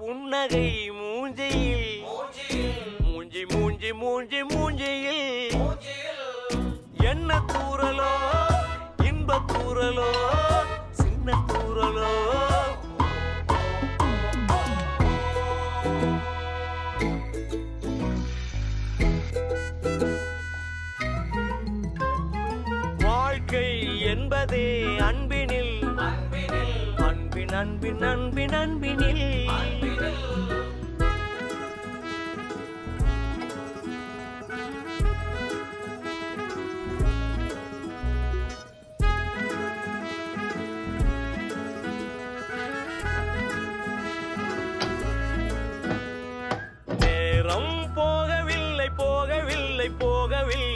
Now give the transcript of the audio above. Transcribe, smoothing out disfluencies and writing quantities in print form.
புன்னகை மூஞ்சியில் மூஞ்சி மூஞ்சி மூஞ்சி மூஞ்சியில் என்ன தூரலோ இன்ப தூரலோ சின்ன தூரலோ வாழ்க்கை என்பதே அன்பினில் அன்பின் அன்பின் அன்பின் அன்பினில் நேரம் போகவில்லை போகவில்லை போகவில்லை